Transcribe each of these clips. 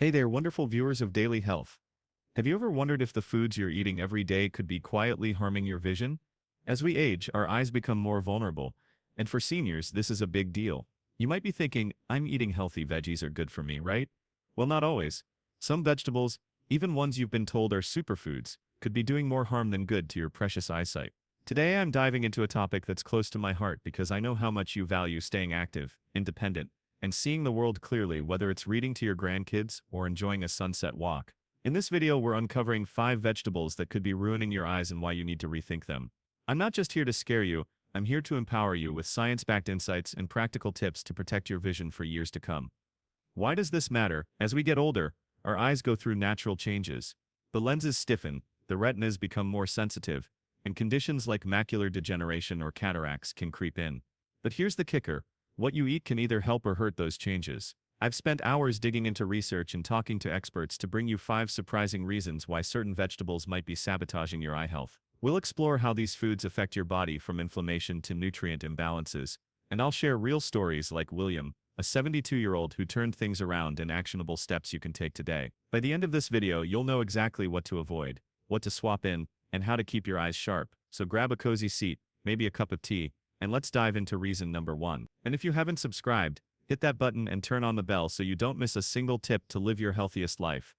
Hey there, wonderful viewers of Daily Health. Have you ever wondered if the foods you're eating every day could be quietly harming your vision? As we age, our eyes become more vulnerable, and for seniors, this is a big deal. You might be thinking, I'm eating healthy veggies are good for me, right? Well, not always. Some vegetables, even ones you've been told are superfoods, could be doing more harm than good to your precious eyesight. Today, I'm diving into a topic that's close to my heart because I know how much you value staying active, independent, and seeing the world clearly, whether it's reading to your grandkids or enjoying a sunset walk. In this video, we're uncovering 5 vegetables that could be ruining your eyes and why you need to rethink them. I'm not just here to scare you, I'm here to empower you with science-backed insights and practical tips to protect your vision for years to come. Why does this matter? As we get older, our eyes go through natural changes. The lenses stiffen, the retinas become more sensitive, and conditions like macular degeneration or cataracts can creep in. But here's the kicker. What you eat can either help or hurt those changes. I've spent hours digging into research and talking to experts to bring you 5 surprising reasons why certain vegetables might be sabotaging your eye health. We'll explore how these foods affect your body from inflammation to nutrient imbalances, and I'll share real stories like William, a 72-year-old who turned things around and actionable steps you can take today. By the end of this video, you'll know exactly what to avoid, what to swap in, and how to keep your eyes sharp. So grab a cozy seat, maybe a cup of tea, and let's dive into reason number 1. And if you haven't subscribed, hit that button and turn on the bell so you don't miss a single tip to live your healthiest life.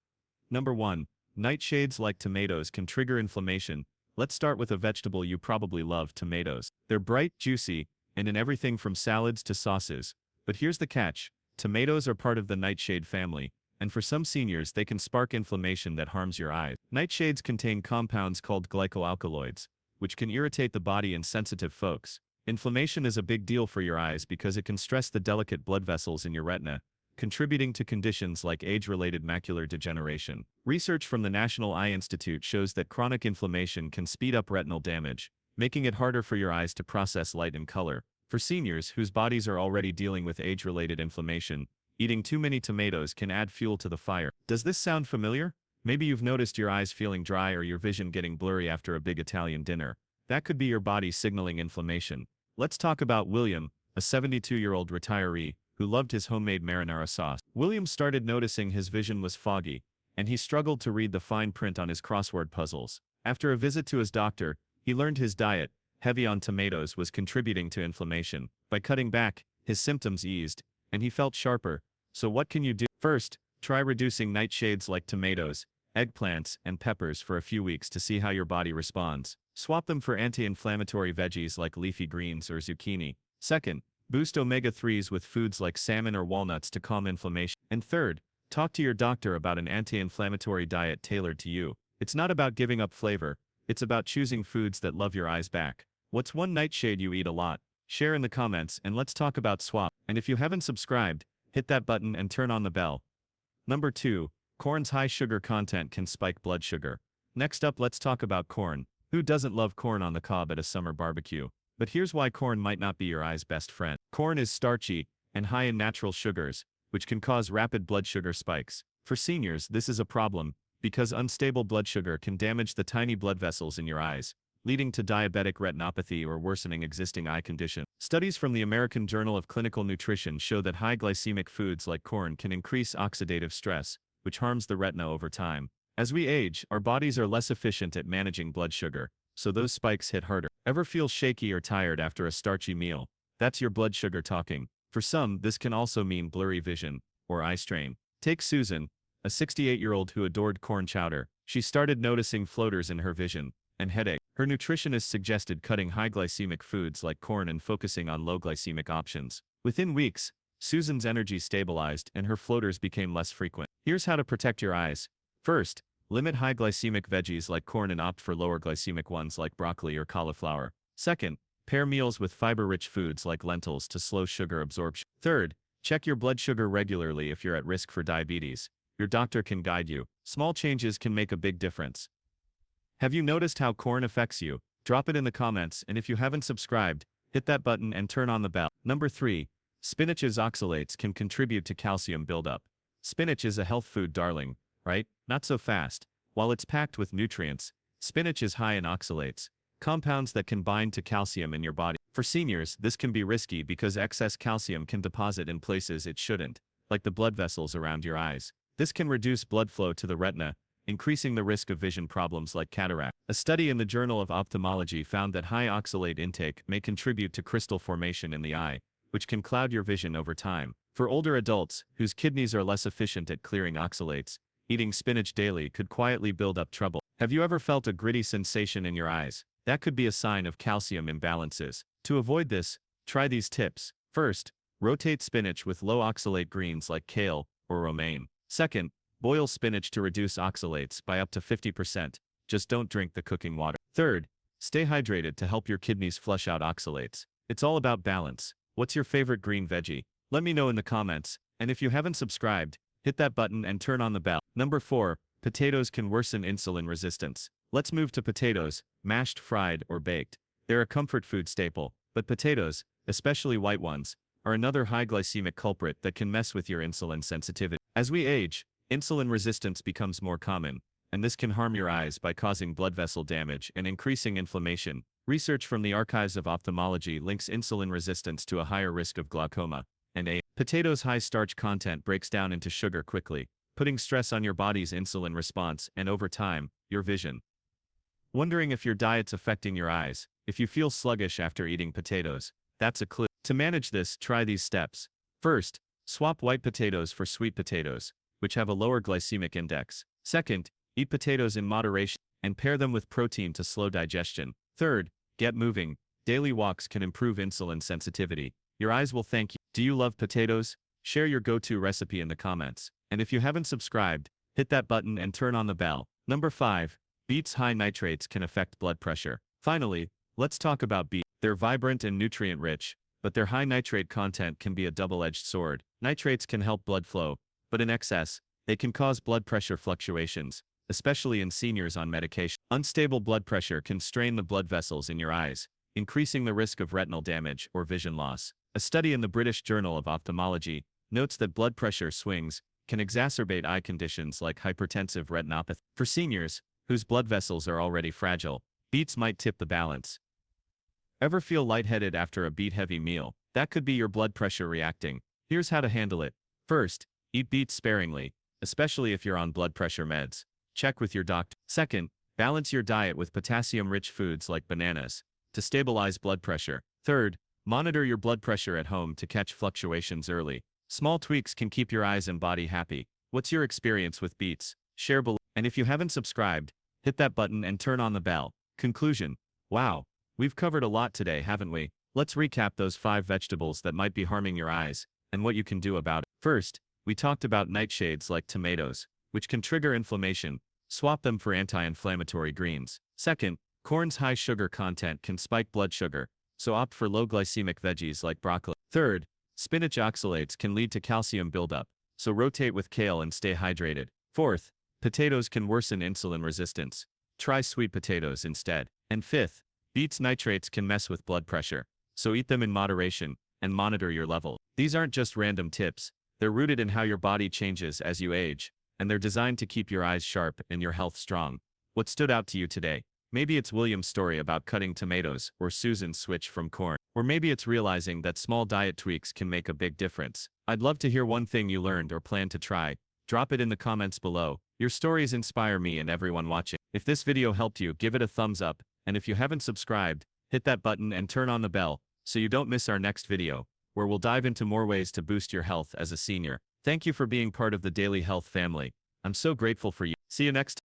Number 1. Nightshades like tomatoes can trigger inflammation. Let's start with a vegetable you probably love, tomatoes. They're bright, juicy, and in everything from salads to sauces. But here's the catch. Tomatoes are part of the nightshade family, and for some seniors they can spark inflammation that harms your eyes. Nightshades contain compounds called glycoalkaloids, which can irritate the body in sensitive folks. Inflammation is a big deal for your eyes because it can stress the delicate blood vessels in your retina, contributing to conditions like age-related macular degeneration. Research from the National Eye Institute shows that chronic inflammation can speed up retinal damage, making it harder for your eyes to process light and color. For seniors whose bodies are already dealing with age-related inflammation, eating too many tomatoes can add fuel to the fire. Does this sound familiar? Maybe you've noticed your eyes feeling dry or your vision getting blurry after a big Italian dinner. That could be your body signaling inflammation. Let's talk about William, a 72-year-old retiree who loved his homemade marinara sauce. William started noticing his vision was foggy, and he struggled to read the fine print on his crossword puzzles. After a visit to his doctor, he learned his diet, heavy on tomatoes, was contributing to inflammation. By cutting back, his symptoms eased, and he felt sharper. So what can you do? First, try reducing nightshades like tomatoes, eggplants, and peppers for a few weeks to see how your body responds. Swap them for anti-inflammatory veggies like leafy greens or zucchini. Second, boost omega-3s with foods like salmon or walnuts to calm inflammation. And third, talk to your doctor about an anti-inflammatory diet tailored to you. It's not about giving up flavor, it's about choosing foods that love your eyes back. What's one nightshade you eat a lot? Share in the comments and let's talk about swap. And if you haven't subscribed, hit that button and turn on the bell. Number 2. Corn's high sugar content can spike blood sugar. Next up, let's talk about corn. Who doesn't love corn on the cob at a summer barbecue? But here's why corn might not be your eye's best friend. Corn is starchy and high in natural sugars, which can cause rapid blood sugar spikes. For seniors, this is a problem because unstable blood sugar can damage the tiny blood vessels in your eyes, leading to diabetic retinopathy or worsening existing eye conditions. Studies from the American Journal of Clinical Nutrition show that high glycemic foods like corn can increase oxidative stress, which harms the retina over time. As we age, our bodies are less efficient at managing blood sugar, so those spikes hit harder. Ever feel shaky or tired after a starchy meal? That's your blood sugar talking. For some, this can also mean blurry vision or eye strain. Take Susan, a 68-year-old who adored corn chowder. She started noticing floaters in her vision and headache. Her nutritionist suggested cutting high glycemic foods like corn and focusing on low glycemic options. Within weeks, Susan's energy stabilized and her floaters became less frequent. Here's how to protect your eyes. First, limit high glycemic veggies like corn and opt for lower glycemic ones like broccoli or cauliflower. Second, pair meals with fiber-rich foods like lentils to slow sugar absorption. Third, check your blood sugar regularly if you're at risk for diabetes. Your doctor can guide you. Small changes can make a big difference. Have you noticed how corn affects you? Drop it in the comments, and if you haven't subscribed, hit that button and turn on the bell. Number 3. Spinach's oxalates can contribute to calcium buildup. Spinach is a health food darling, right? Not so fast. While it's packed with nutrients, spinach is high in oxalates, compounds that can bind to calcium in your body. For seniors, this can be risky because excess calcium can deposit in places it shouldn't, like the blood vessels around your eyes. This can reduce blood flow to the retina, increasing the risk of vision problems like cataract. A study in the Journal of Ophthalmology found that high oxalate intake may contribute to crystal formation in the eye, which can cloud your vision over time. For older adults, whose kidneys are less efficient at clearing oxalates, eating spinach daily could quietly build up trouble. Have you ever felt a gritty sensation in your eyes? That could be a sign of calcium imbalances. To avoid this, try these tips. First, rotate spinach with low oxalate greens like kale or romaine. Second, boil spinach to reduce oxalates by up to 50%. Just don't drink the cooking water. Third, stay hydrated to help your kidneys flush out oxalates. It's all about balance. What's your favorite green veggie? Let me know in the comments. And if you haven't subscribed, hit that button and turn on the bell. Number 4, potatoes can worsen insulin resistance. Let's move to potatoes, mashed, fried, or baked. They're a comfort food staple, but potatoes, especially white ones, are another high glycemic culprit that can mess with your insulin sensitivity. As we age, insulin resistance becomes more common, and this can harm your eyes by causing blood vessel damage and increasing inflammation. Research from the Archives of Ophthalmology links insulin resistance to a higher risk of glaucoma and a potatoes' high starch content breaks down into sugar quickly, putting stress on your body's insulin response and over time, your vision. Wondering if your diet's affecting your eyes? If you feel sluggish after eating potatoes, that's a clue. To manage this, try these steps. First, swap white potatoes for sweet potatoes, which have a lower glycemic index. Second, eat potatoes in moderation and pair them with protein to slow digestion. Third, get moving. Daily walks can improve insulin sensitivity. Your eyes will thank you. Do you love potatoes? Share your go-to recipe in the comments. And if you haven't subscribed, hit that button and turn on the bell. Number 5. Beets' high nitrates can affect blood pressure. Finally, let's talk about beets. They're vibrant and nutrient-rich, but their high nitrate content can be a double-edged sword. Nitrates can help blood flow, but in excess, they can cause blood pressure fluctuations, especially in seniors on medication. Unstable blood pressure can strain the blood vessels in your eyes, increasing the risk of retinal damage or vision loss. A study in the British Journal of Ophthalmology notes that blood pressure swings can exacerbate eye conditions like hypertensive retinopathy. For seniors, whose blood vessels are already fragile, beets might tip the balance. Ever feel lightheaded after a beet-heavy meal? That could be your blood pressure reacting. Here's how to handle it. First, eat beets sparingly, especially if you're on blood pressure meds. Check with your doctor. Second, balance your diet with potassium-rich foods like bananas to stabilize blood pressure. Third, monitor your blood pressure at home to catch fluctuations early. Small tweaks can keep your eyes and body happy. What's your experience with beets? Share below. And if you haven't subscribed, hit that button and turn on the bell. Conclusion. Wow, we've covered a lot today, haven't we? Let's recap those 5 vegetables that might be harming your eyes and what you can do about it. First, we talked about nightshades like tomatoes, which can trigger inflammation. Swap them for anti-inflammatory greens. Second, corn's high sugar content can spike blood sugar, so opt for low glycemic veggies like broccoli. Third, spinach oxalates can lead to calcium buildup, so rotate with kale and stay hydrated. Fourth, potatoes can worsen insulin resistance. Try sweet potatoes instead. And fifth, beets nitrates can mess with blood pressure, so eat them in moderation and monitor your level. These aren't just random tips. They're rooted in how your body changes as you age, and they're designed to keep your eyes sharp and your health strong. What stood out to you today? Maybe it's William's story about cutting tomatoes, or Susan's switch from corn. Or maybe it's realizing that small diet tweaks can make a big difference. I'd love to hear one thing you learned or plan to try. Drop it in the comments below. Your stories inspire me and everyone watching. If this video helped you, give it a thumbs up, and if you haven't subscribed, hit that button and turn on the bell so you don't miss our next video, where we'll dive into more ways to boost your health as a senior. Thank you for being part of the Daily Health family. I'm so grateful for you. See you next time.